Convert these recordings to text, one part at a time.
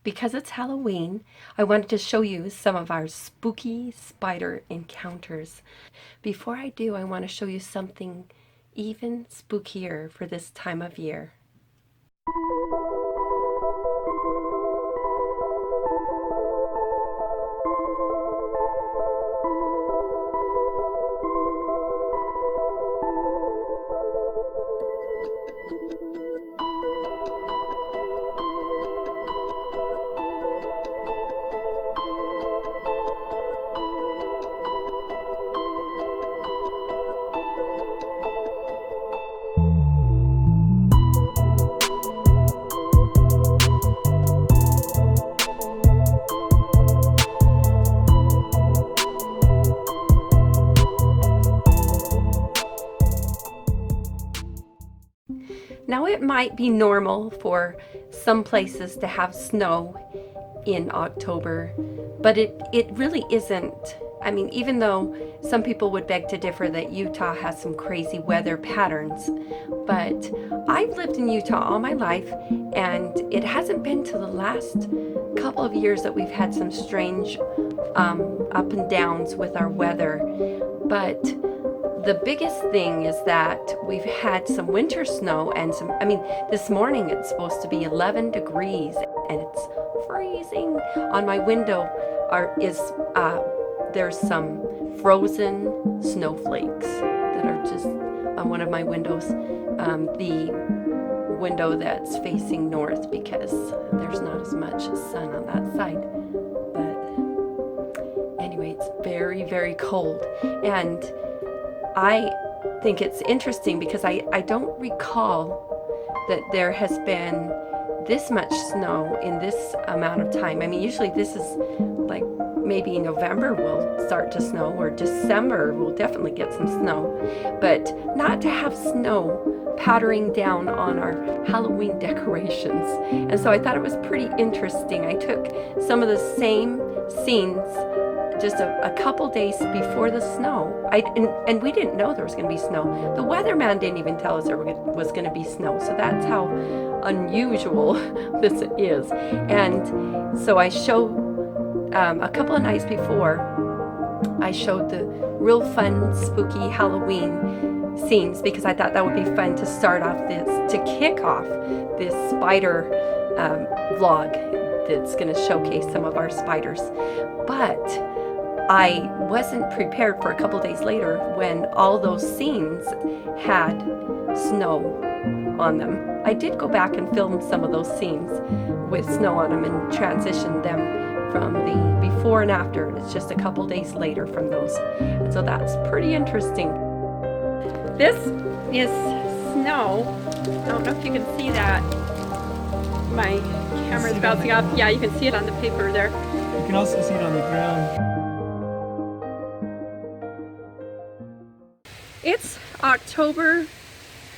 because it's Halloween, I wanted to show you some of our spooky spider encounters. Before I do, I want to show you something even spookier for this time of year. Now it might be normal for some places to have snow in October, but it really isn't. I mean, even though some people would beg to differ that Utah has some crazy weather patterns, but I've lived in Utah all my life, and it hasn't been to the last couple of years that we've had some strange up and downs with our weather. But the biggest thing is that we've had some winter snow and this morning it's supposed to be 11 degrees and it's freezing. On my window there's some frozen snowflakes that are just on one of my windows, the window that's facing north, because there's not as much sun on that side. But anyway, it's very, very cold, and I think it's interesting because I don't recall that there has been this much snow in this amount of time. I mean, usually this is like maybe November will start to snow, or December we'll definitely get some snow, but not to have snow powdering down on our Halloween decorations. And so I thought it was pretty interesting. I took some of the same scenes just a couple days before the snow. And we didn't know there was going to be snow. The weatherman didn't even tell us there was going to be snow. So that's how unusual this is. And so I showed a couple of nights before, I showed the real fun, spooky Halloween scenes, because I thought that would be fun to start off to kick off this spider vlog that's going to showcase some of our spiders. But I wasn't prepared for a couple days later when all those scenes had snow on them. I did go back and film some of those scenes with snow on them and transitioned them from the before and after, and it's just a couple days later from those. And so that's pretty interesting. This is snow. I don't know if you can see that. My camera's bouncing off. Yeah, you can see it on the paper there. You can also see it on the ground. It's October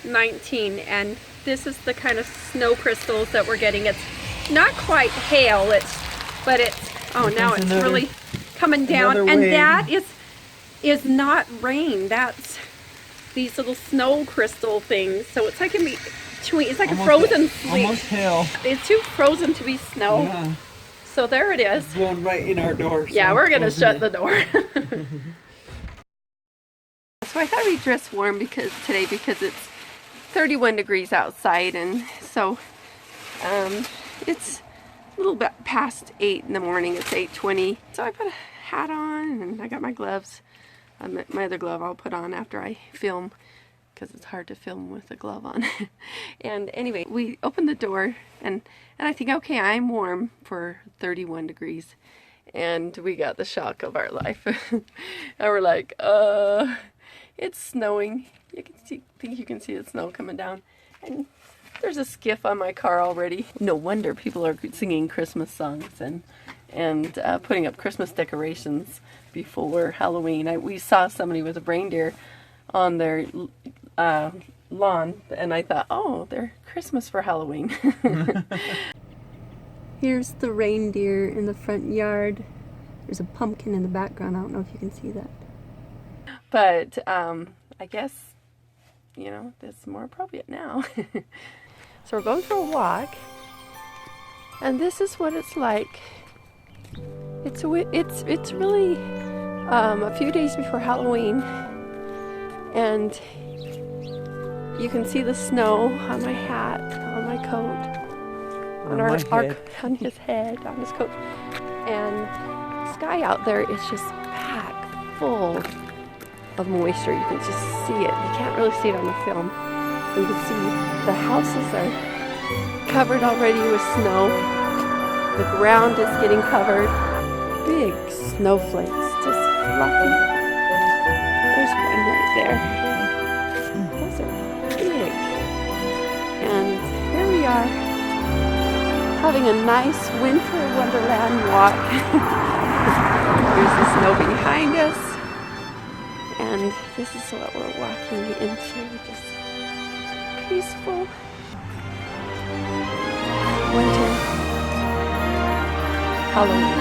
19, and this is the kind of snow crystals that we're getting. It's not quite hail, but now it's really coming down, and wave. that is not rain. That's these little snow crystal things. So it's like it's like a frozen sleep. Almost hail. It's too frozen to be snow. Yeah. So there it is. It's going right in our door. Yeah, we're gonna shut the door. So I thought we'd dress warm today because it's 31 degrees outside, and so it's a little bit past 8 in the morning. It's 8:20. So I put a hat on, and I got my gloves. My other glove I'll put on after I film, because it's hard to film with a glove on. And anyway, we opened the door, and I think, okay, I'm warm for 31 degrees. And we got the shock of our life. And we're like, it's snowing. Think you can see the snow coming down. And there's a skiff on my car already. No wonder people are singing Christmas songs and putting up Christmas decorations before Halloween. We saw somebody with a reindeer on their lawn, and I thought, oh, they're Christmas for Halloween. Here's the reindeer in the front yard. There's a pumpkin in the background. I don't know if you can see that. But I guess, that's more appropriate now. So we're going for a walk. And this is what it's like. It's really a few days before Halloween, and you can see the snow on my hat, on my coat, on his head, on his coat, and the sky out there is just packed full of moisture. You can just see it. You can't really see it on the film. You can see the houses are covered already with snow. The ground is getting covered. Big snowflakes, just fluffy. There's one right there. Those are big. And here we are, having a nice winter wonderland walk. There's the snow behind us. And this is what we're walking into, just peaceful winter Halloween.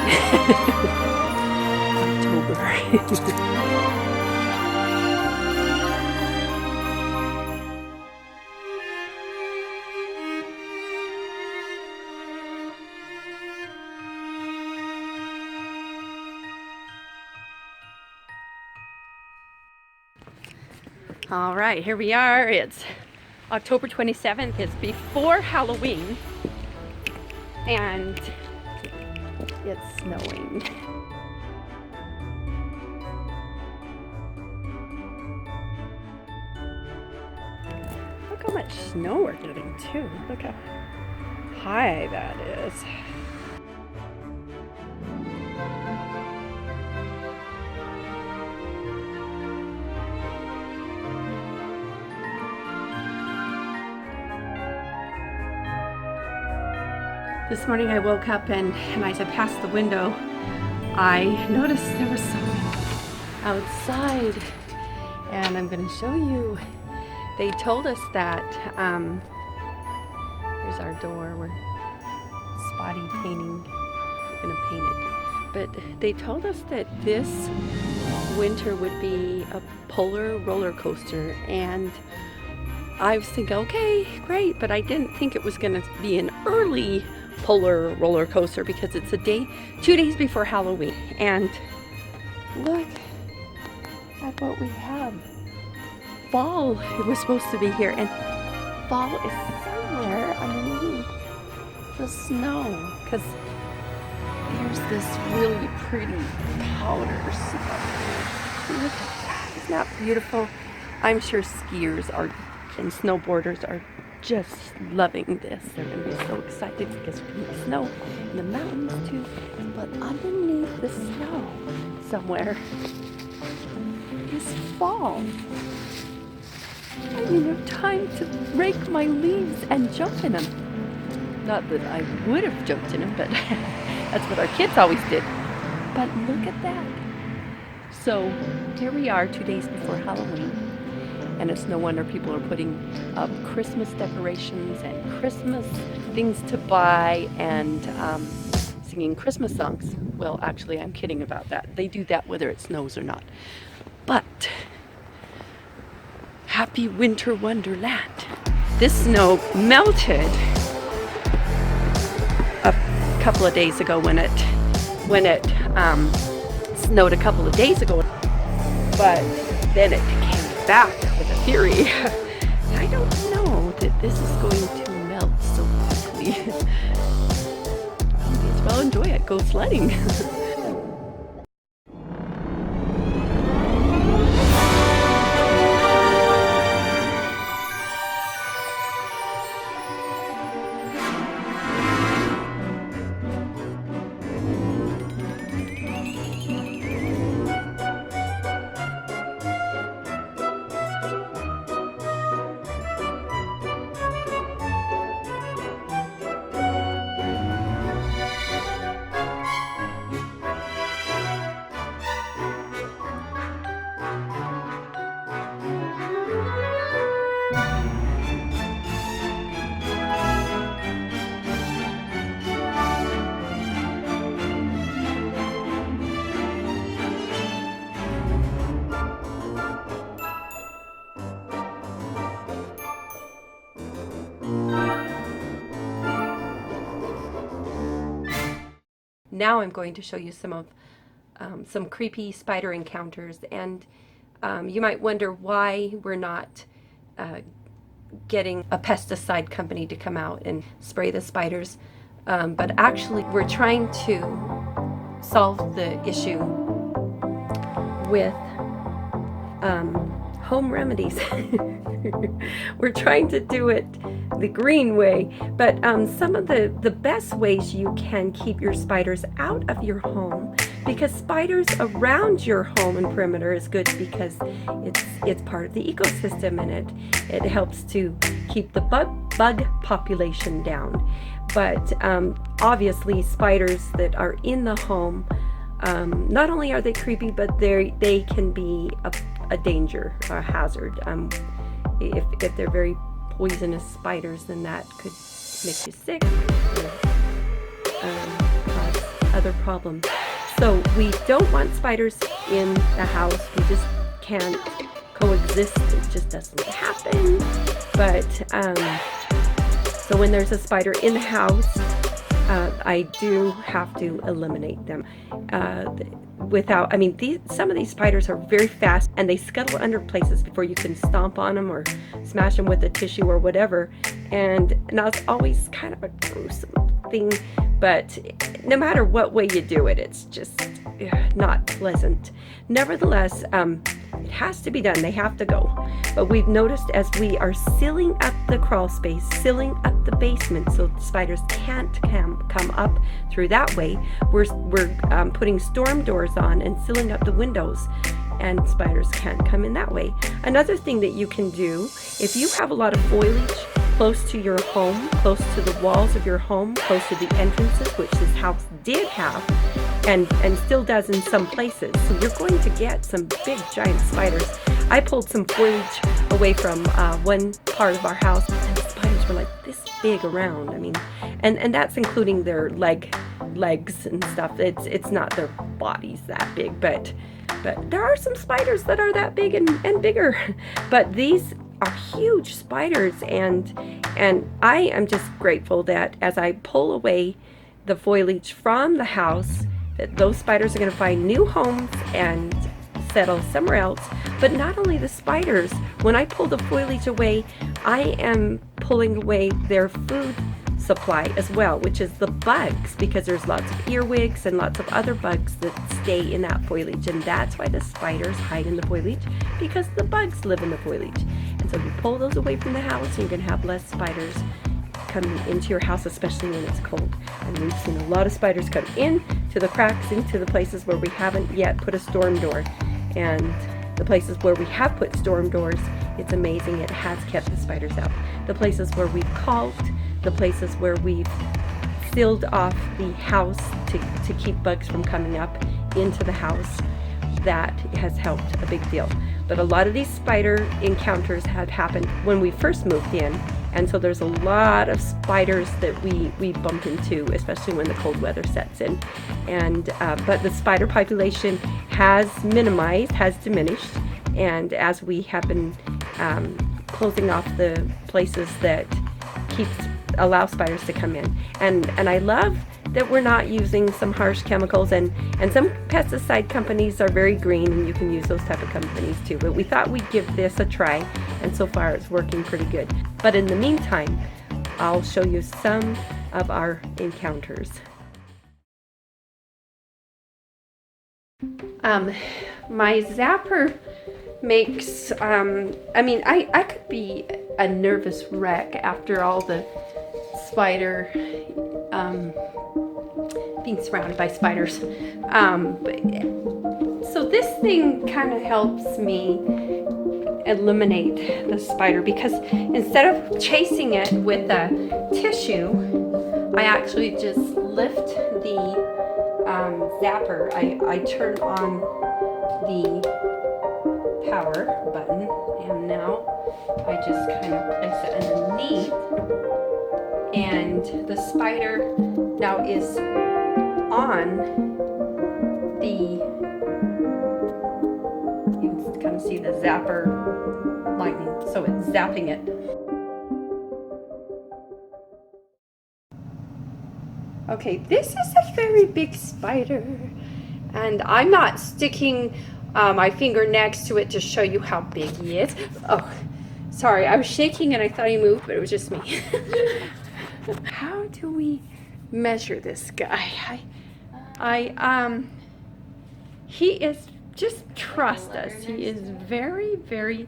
October. All right, here we are. It's October 27th. It's before Halloween, and it's snowing. Look how much snow we're getting too. Look how high that is. This morning I woke up and as I passed the window, I noticed there was someone outside, and I'm going to show you. They told us that, here's our door, we're spotty painting, we're going to paint it. But they told us that this winter would be a polar roller coaster, and I was thinking, okay, great, but I didn't think it was going to be an early polar roller coaster because it's 2 days before Halloween. And look at what we have. Fall, it was supposed to be here, and fall is somewhere underneath the snow, because there's this really pretty powder snow. Look at that, isn't that beautiful? I'm sure skiers and snowboarders are just loving this. They're going to be so excited because we can snow in the mountains too. But underneath the snow somewhere is fall. I didn't have time to rake my leaves and jump in them. Not that I would have jumped in them, but that's what our kids always did. But look at that. So here we are 2 days before Halloween. And it's no wonder people are putting up Christmas decorations and Christmas things to buy and singing Christmas songs. Well, actually, I'm kidding about that. They do that whether it snows or not. But happy winter wonderland. This snow melted a couple of days ago when it snowed a couple of days ago. But then it came back with a fury. I don't know that this is going to melt so quickly. I may as well enjoy it. Go sledding. Now I'm going to show you some creepy spider encounters, and you might wonder why we're not getting a pesticide company to come out and spray the spiders. But actually, we're trying to solve the issue with home remedies. We're trying to do it the green way, but some of the best ways you can keep your spiders out of your home, because spiders around your home and perimeter is good because it's part of the ecosystem, and it helps to keep the bug population down. But obviously spiders that are in the home, not only are they creepy, but they can be a danger, a hazard. If they're very poisonous spiders, then that could make you sick or cause other problems. So we don't want spiders in the house. We just can't coexist. It just doesn't happen. But so when there's a spider in the house, I do have to eliminate them. Some of these spiders are very fast, and they scuttle under places before you can stomp on them or smash them with a tissue or whatever. And now it's always kind of a gruesome thing, but no matter what way you do it, it's just not pleasant. Nevertheless, it has to be done. They have to go. But we've noticed as we are sealing up the crawl space, sealing up the basement so spiders can't come up through that way, we're putting storm doors on and sealing up the windows, and spiders can't come in that way. Another thing that you can do, if you have a lot of foliage close to your home, close to the walls of your home, close to the entrances, which this house did have, and still does in some places, so you're going to get some big giant spiders. I pulled some foliage away from one part of our house, and the spiders were like this big around. I mean, and that's including their legs and stuff. It's not their bodies that big, but there are some spiders that are that big and bigger. But these are huge spiders, and I am just grateful that as I pull away the foliage from the house, that those spiders are going to find new homes and settle somewhere else. But not only the spiders, when I pull the foliage away, I am pulling away their food supply as well, which is the bugs, because there's lots of earwigs and lots of other bugs that stay in that foliage, and that's why the spiders hide in the foliage, because the bugs live in the foliage. And so you pull those away from the house, and you're going to have less spiders coming into your house, especially when it's cold. And we've seen a lot of spiders come in to the cracks, into the places where we haven't yet put a storm door. And the places where we have put storm doors, it's amazing, it has kept the spiders out. The places where we've caulked, the places where we've sealed off the house to keep bugs from coming up into the house, that has helped a big deal. But a lot of these spider encounters had happened when we first moved in, and so there's a lot of spiders that we bump into, especially when the cold weather sets in. And but the spider population has diminished, and as we have been closing off the places that allow spiders to come in. And I love that we're not using some harsh chemicals, and some pesticide companies are very green, and you can use those type of companies too. But we thought we'd give this a try, and so far it's working pretty good. But in the meantime, I'll show you some of our encounters. My zapper makes, I could be a nervous wreck after all the spider, being surrounded by spiders. So this thing kind of helps me eliminate the spider, because instead of chasing it with a tissue, I actually just lift the zapper. I turn on the power button, and now I just kind of place it underneath, and the spider now is on the, you can kind of see the zapper lightning, so it's zapping it. Okay, this is a very big spider. And I'm not sticking my finger next to it to show you how big he is. Oh, sorry, I was shaking and I thought he moved, but it was just me. How do we measure this guy? He is, just trust us. He is very, very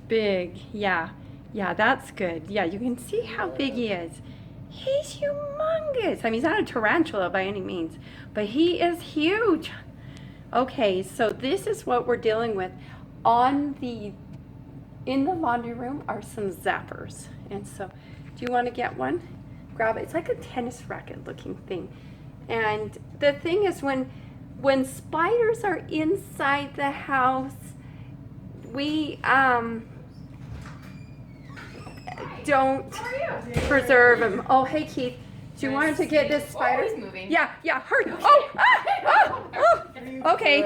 big. Yeah, that's good. Yeah, you can see how big he is. He's humongous. I mean, he's not a tarantula by any means, but he is huge. Okay, so this is what we're dealing with. In the laundry room are some zappers. And so, do you want to get one? Grab it. It's like a tennis racket looking thing. And the thing is, when spiders are inside the house, we don't preserve them. Oh, hey Keith, do you want to get this spider? He's moving. Yeah, hurry. Oh. Okay,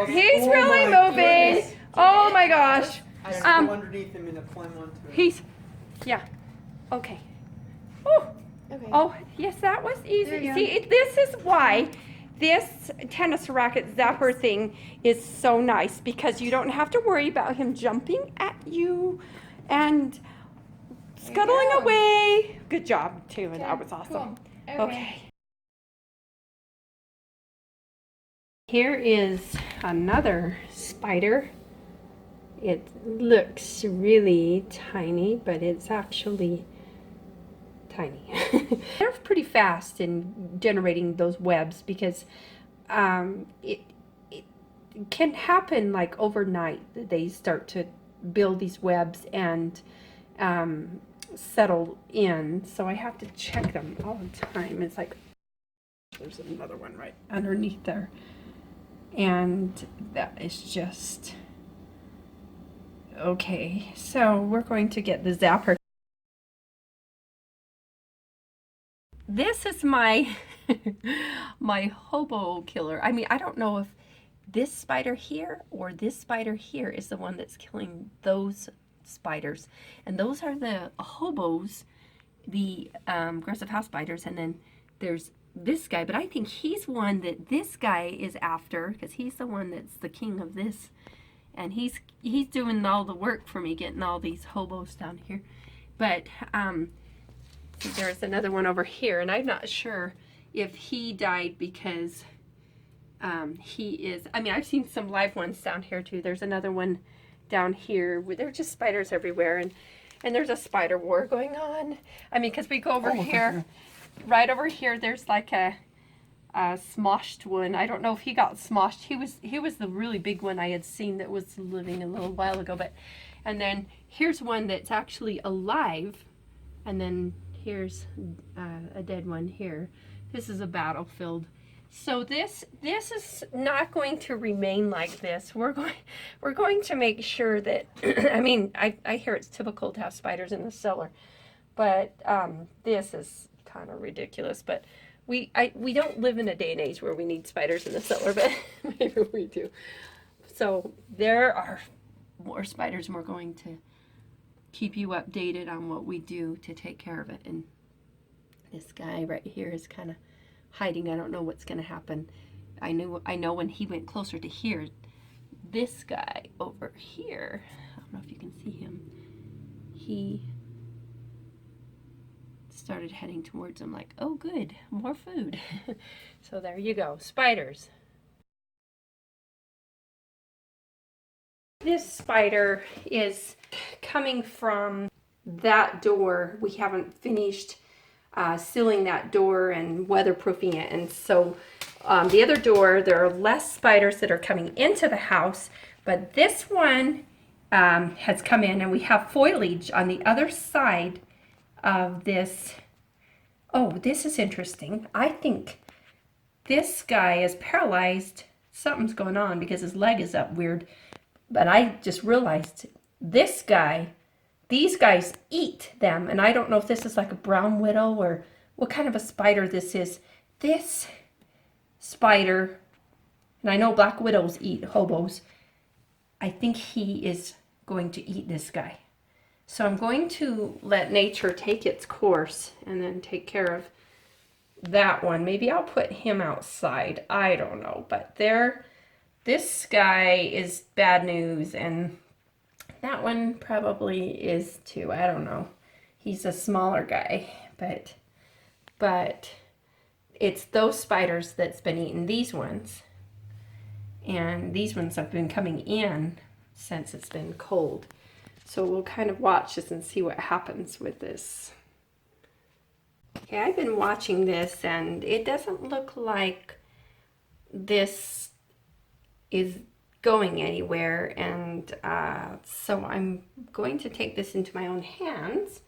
he's really moving. Oh my gosh. Go underneath him and climb onto it. Okay. Oh. Okay. Oh, yes, that was easy. See, this is why this tennis racket zapper thing is so nice, because you don't have to worry about him jumping at you and scuttling away. Good job, Taylor. That was awesome. Cool. Okay. Here is another spider. It looks really tiny, but it's actually tiny. They're pretty fast in generating those webs, because it can happen like overnight. They start to build these webs and settle in. So I have to check them all the time. It's like, there's another one right underneath there. And that is just okay. So we're going to get the zapper. This is my my hobo killer. I mean, I don't know if this spider here or this spider here is the one that's killing those spiders. And those are the hobos, the aggressive house spiders. And then there's this guy, but I think he's one that this guy is after, because he's the one that's the king of this. And he's doing all the work for me, getting all these hobos down here. But there's another one over here, and I'm not sure if he died because he is, I mean, I've seen some live ones down here too. There's another one down here. There are just spiders everywhere, and there's a spider war going on. I mean, because we go over here, right over here, there's like a smoshed one. I don't know if he got smoshed. He was the really big one I had seen that was living a little while ago. And then here's one that's actually alive, and then here's a dead one here. This is a battlefield. So this is not going to remain like this. We're going to make sure that I mean, I hear it's typical to have spiders in the cellar, but this is kind of ridiculous. But we don't live in a day and age where we need spiders in the cellar, but maybe we do. So there are more spiders, and we're going to keep you updated on what we do to take care of it. And this guy right here is kind of hiding. I don't know what's going to happen. I know when he went closer to here, this guy over here, I don't know if you can see him, he started heading towards him like, oh good, more food. So there you go, spiders. This spider is coming from that door. We haven't finished sealing that door and weatherproofing it, and so the other door, there are less spiders that are coming into the house, but this one has come in, and we have foliage on the other side of this. Oh, this is interesting. I think this guy is paralyzed. Something's going on because his leg is up weird. But I just realized this guy, these guys eat them. And I don't know if this is like a brown widow or what kind of a spider this is. This spider, and I know black widows eat hobos, I think he is going to eat this guy. So I'm going to let nature take its course and then take care of that one. Maybe I'll put him outside. I don't know. But this guy is bad news, and that one probably is too. I don't know. He's a smaller guy, but it's those spiders that's been eating these ones. And these ones have been coming in since it's been cold. So we'll kind of watch this and see what happens with this. Okay, I've been watching this and it doesn't look like this is going anywhere. And so I'm going to take this into my own hands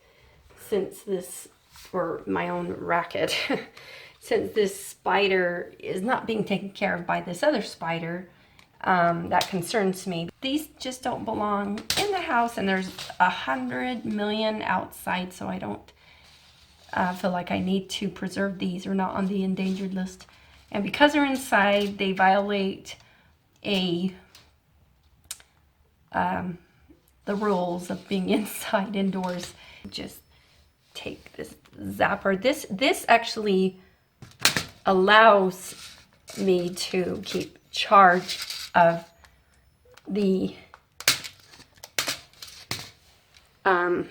since this, or my own racket, since this spider is not being taken care of by this other spider. That concerns me. These just don't belong in the house, and there's 100 million outside, so I don't feel like I need to preserve these. Or not on the endangered list. And because they're inside, they violate the rules of being inside indoors. Just take this zapper. This actually allows me to keep charge of the I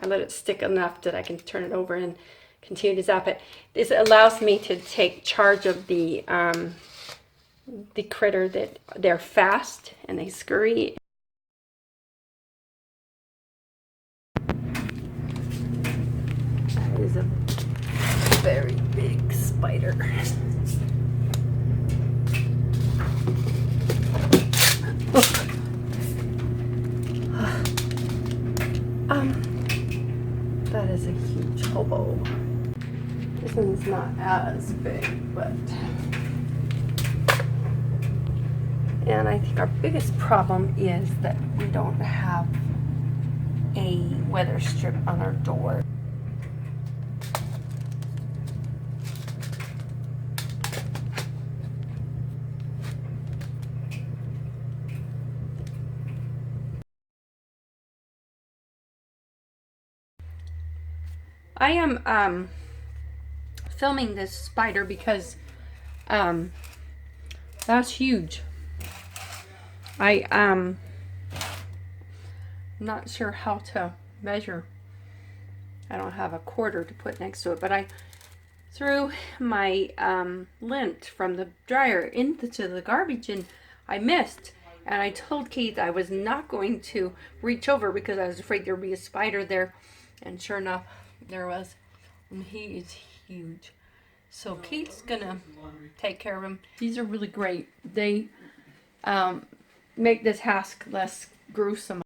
let it stick enough that I can turn it over and continue to zap it. This allows me to take charge of the critter that they're fast and they scurry. That is a very big spider. That is a huge hobo. This one's not as big, but... And I think our biggest problem is that we don't have a weather strip on our door. I am filming this spider because that's huge. I'm not sure how to measure. I don't have a quarter to put next to it, but I threw my lint from the dryer into the garbage and I missed. And I told Keith I was not going to reach over because I was afraid there would be a spider there. And sure enough, there was. And he is huge. So Keith's gonna take care of him. These are really great. They make the task less gruesome.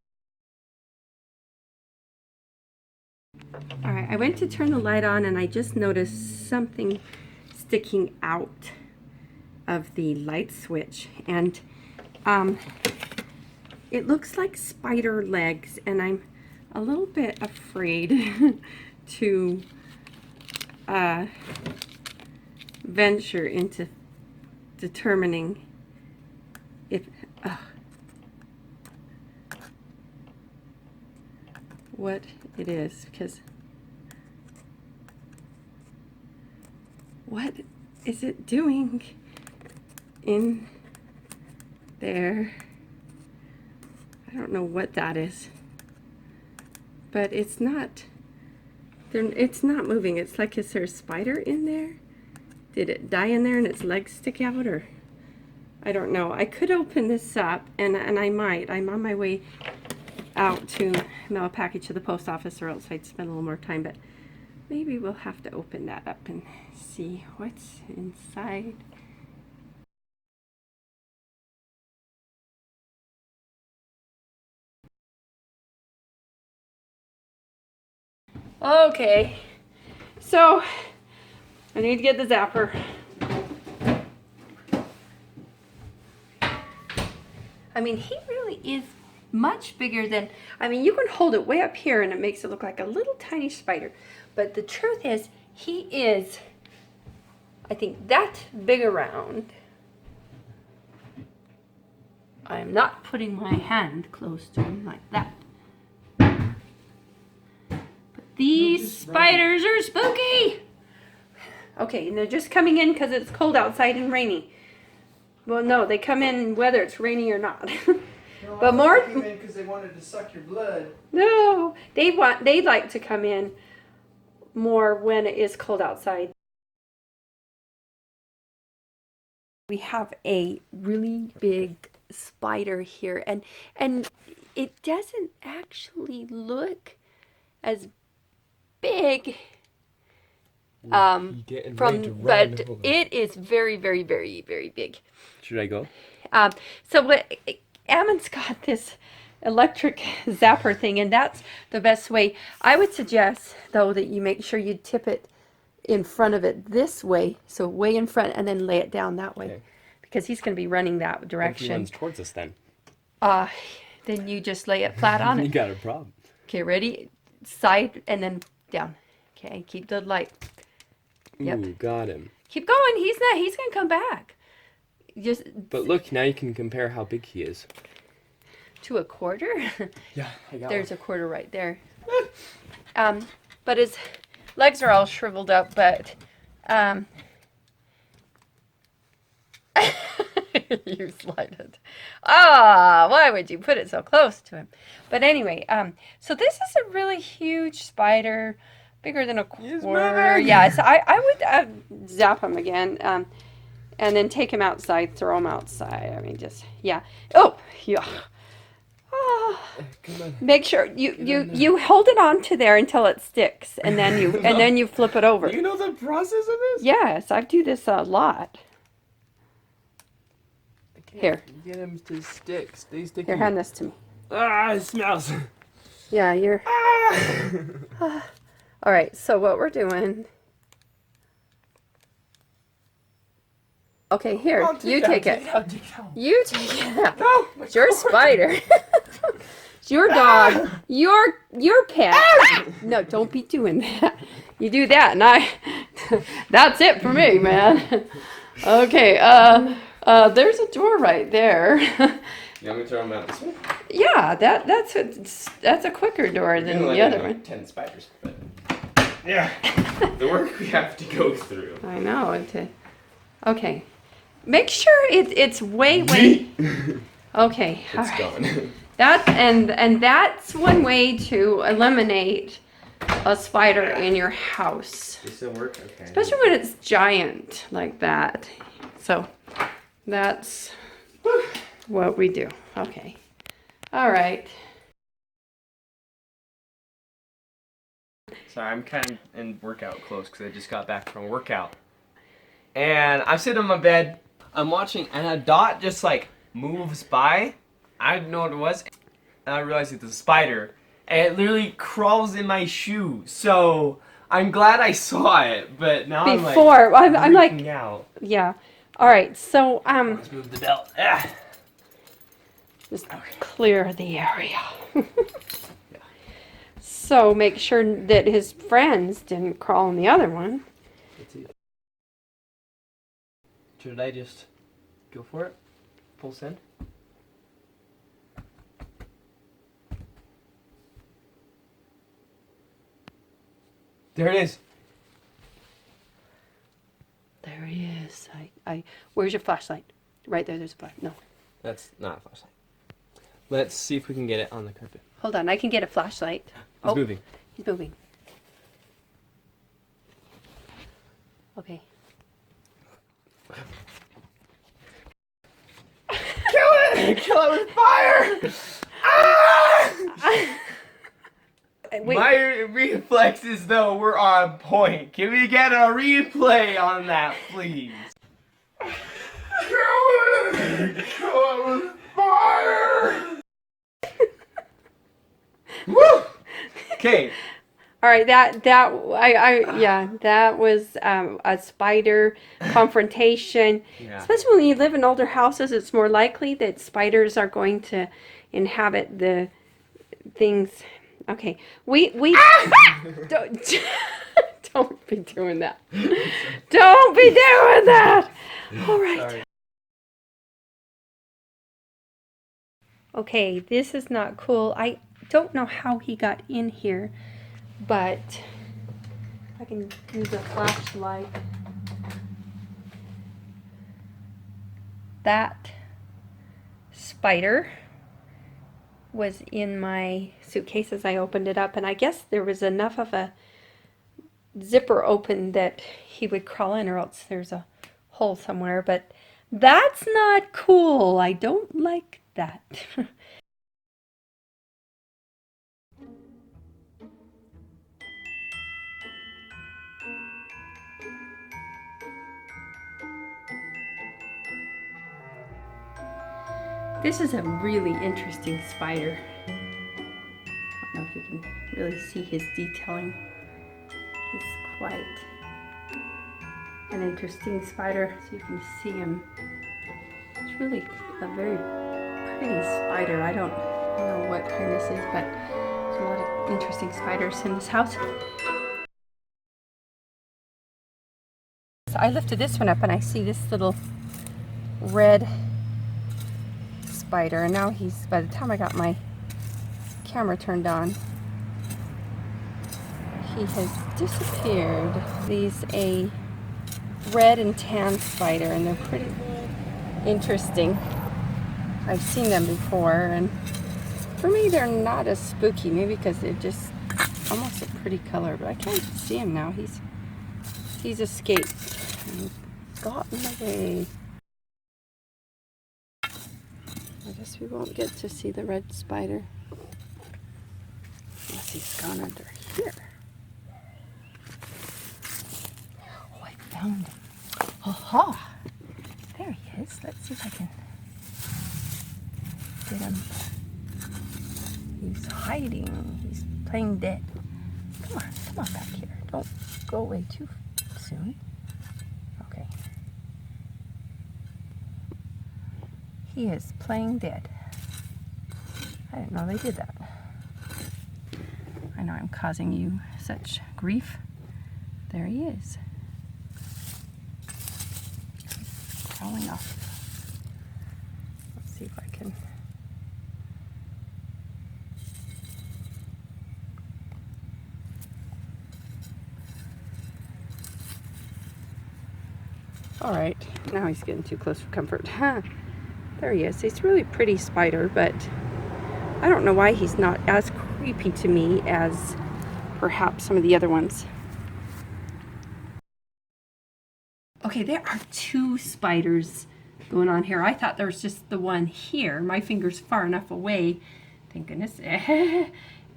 Alright, I went to turn the light on and I just noticed something sticking out of the light switch. And it looks like spider legs, and I'm a little bit afraid to venture into determining if what it is, because what is it doing in there? I don't know what that is, but it's not moving. It's like, is there a spider in there? Did it die in there and its legs stick out, or I don't know. I could open this up, and I might. I'm on my way out to mail a package to the post office, or else I'd spend a little more time, but maybe we'll have to open that up and see what's inside. Okay, so I need to get the zapper. I mean, he really is much bigger than, I mean, you can hold it way up here and it makes it look like a little tiny spider. But the truth is, he is, I think, that big around. I'm not putting my hand close to him like that. But these spiders are spooky. Okay, and they're just coming in because it's cold outside and rainy. Well, no, they come in whether it's rainy or not. No, But I more. thought they came in because they wanted to suck your blood. No, they like to come in more when it is cold outside. We have a really big spider here, and it doesn't actually look as big but it is very, very, very, very big. Should I go? So what Ammon's got this electric zapper thing, and that's the best way. I would suggest though that you make sure you tip it in front of it this way, so way in front, and then lay it down that way. Okay. Because he's going to be running that direction. If he runs towards us then? Then you just lay it flat on it. You got a problem. Okay, ready? Side and then down. Okay, keep the light. Yep. Ooh, got him. Keep going. He's going to come back. But look, now you can compare how big he is. To a quarter? Yeah, I got There's one. A quarter right there. But his legs are all shriveled up, but you slide it. Why would you put it so close to him? But anyway, so this is a really huge spider, bigger than a quarter. Yeah, so I would zap him again, and then take him outside, throw him outside. I mean, just, yeah. Oh, yeah. Make sure you hold it onto there until it sticks, and then you flip it over. Do you know the process of this? Yes, I do this a lot. Here. Get him to stick. Stay sticky. Here, hand this to me. It smells. Yeah, you're. All right. So what we're doing. Okay, here. You take it. You take it. No, it's your spider. It's your dog. Your pet. No, don't be doing that. You do that, and that's it for me, man. Okay. There's a door right there. You want me to throw them out this way? Yeah, that's a quicker door than the other one. 10 spiders, but yeah, the work we have to go through. I know. Okay, make sure it's way. Okay, it's right. Gone. That's one way to eliminate a spider in your house. Does it still work? Okay. Especially when it's giant like that. So. That's what we do. Okay. All right. Sorry, I'm kind of in workout clothes because I just got back from a workout. And I'm sitting on my bed. I'm watching, and a dot just like moves by. I didn't know what it was. And I realized it's a spider. And it literally crawls in my shoe. So I'm glad I saw it, but now I'm like out. Yeah. All right, so let's move the belt. Just clear the area. So make sure that his friends didn't crawl in the other one. Should I just go for it? Full send? There it is. There he is. Where's your flashlight? Right there. There's a flashlight. No. That's not a flashlight. Let's see if we can get it on the carpet. Hold on. I can get a flashlight. He's moving. He's moving. Okay. Kill it! Kill it with fire! Ah! Wait. My reflexes, though, were on point. Can we get a replay on that, please? Kill it! Kill it with fire! Woo! Okay. All right, that was a spider confrontation. Yeah. Especially when you live in older houses, it's more likely that spiders are going to inhabit the things. Okay, we don't be doing that. Don't be doing that. All right. Sorry. Okay, this is not cool. I don't know how he got in here, but I can use a flashlight. that spider was in my suitcase as I opened it up, and I guess there was enough of a zipper open that he would crawl in, or else there's a hole somewhere, but that's not cool. I don't like that. This is a really interesting spider. I don't know if you can really see his detailing. He's quite an interesting spider, so you can see him. It's really a very pretty spider. I don't know what kind this is, but there's a lot of interesting spiders in this house. So I lifted this one up and I see this little red spider, and now he's, by the time I got my camera turned on, he has disappeared. He's a red and tan spider, and they're pretty interesting. I've seen them before, and for me they're not as spooky, maybe because they're just almost a pretty color, but I can't see him now. He's escaped and gotten away. I guess we won't get to see the red spider unless he's gone under here. Oh, I found him. Aha! There he is. Let's see if I can get him. He's hiding. He's playing dead. Come on back here. Don't go away too soon. Okay. He is playing dead. I didn't know they did that. I know I'm causing you such grief. There he is. Crawling off. Let's see if I can. All right, now he's getting too close for comfort. There he is. He's a really pretty spider, but I don't know why he's not as creepy to me as perhaps some of the other ones. Okay, there are two spiders going on here. I thought there was just the one here. My finger's far enough away, thank goodness.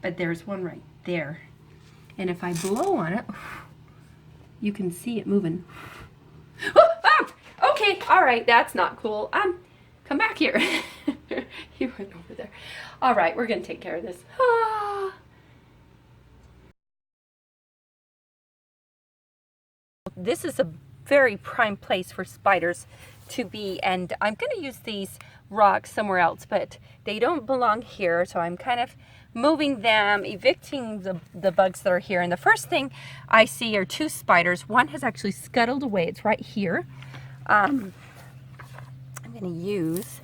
But there's one right there. And if I blow on it, you can see it moving. Okay, all right, that's not cool. Come back here. You went over there. All right, we're gonna take care of this. This is a very prime place for spiders to be, and I'm gonna use these rocks somewhere else, but they don't belong here, so I'm kind of moving them, evicting the bugs that are here. And the first thing I see are two spiders. One has actually scuttled away. It's right here. I'm gonna use,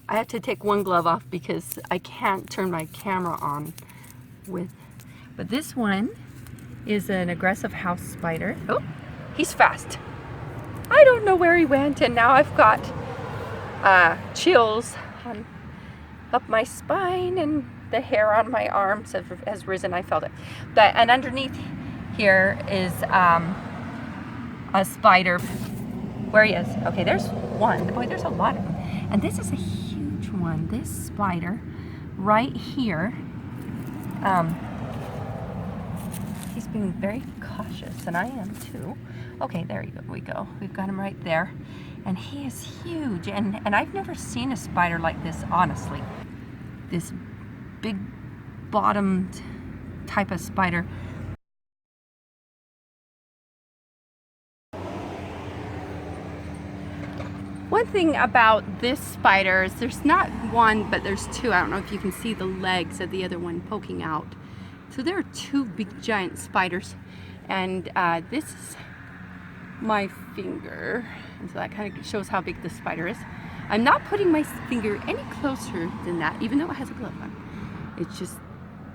I have to take one glove off because I can't turn my camera on with, but this one is an aggressive house spider. Oh, he's fast. I don't know where he went, and now I've got chills up my spine, and the hair on my arms has risen. I felt it. And underneath here is a spider. Where he is. Okay, there's one. Boy, there's a lot of them. And this is a huge one. This spider right here. He's being very cautious, and I am too. Okay, there we go. We've got him right there. And he is huge. And I've never seen a spider like this, honestly. This big bottomed type of spider. One thing about this spider is there's not one, but there's two. I don't know if you can see the legs of the other one poking out. So there are two big giant spiders, and this is my finger, and so that kind of shows how big the spider is. I'm not putting my finger any closer than that, even though it has a glove on. It's just,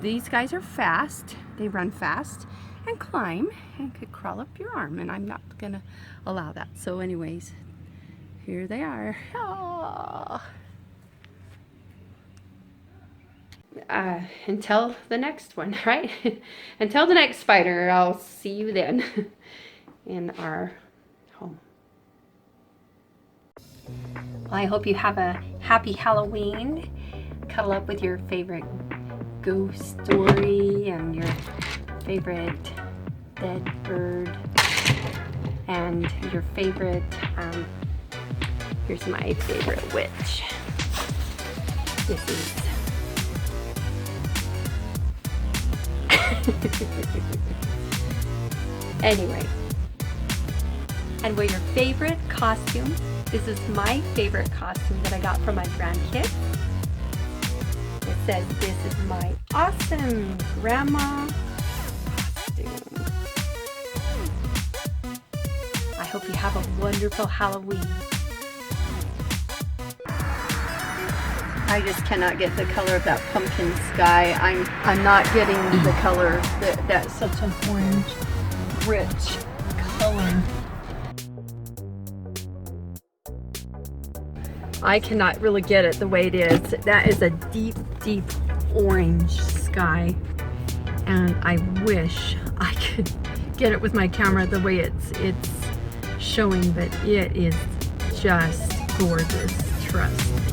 these guys are fast. They run fast and climb and could crawl up your arm, and I'm not gonna allow that. So anyways, here they are. Ah. Until the next one, right? Until the next spider, I'll see you then in our home. Well, I hope you have a happy Halloween. Cuddle up with your favorite ghost story and your favorite dead bird and your favorite, here's my favorite witch. This is anyway, and wear your favorite costume. This is my favorite costume that I got from my grandkids. It says, "This is my awesome grandma costume." I hope you have a wonderful Halloween. I just cannot get the color of that pumpkin sky. I'm not getting the color that's such an orange, rich color. I cannot really get it the way it is. That is a deep, deep orange sky. And I wish I could get it with my camera the way it's showing, but it is just gorgeous, trust me.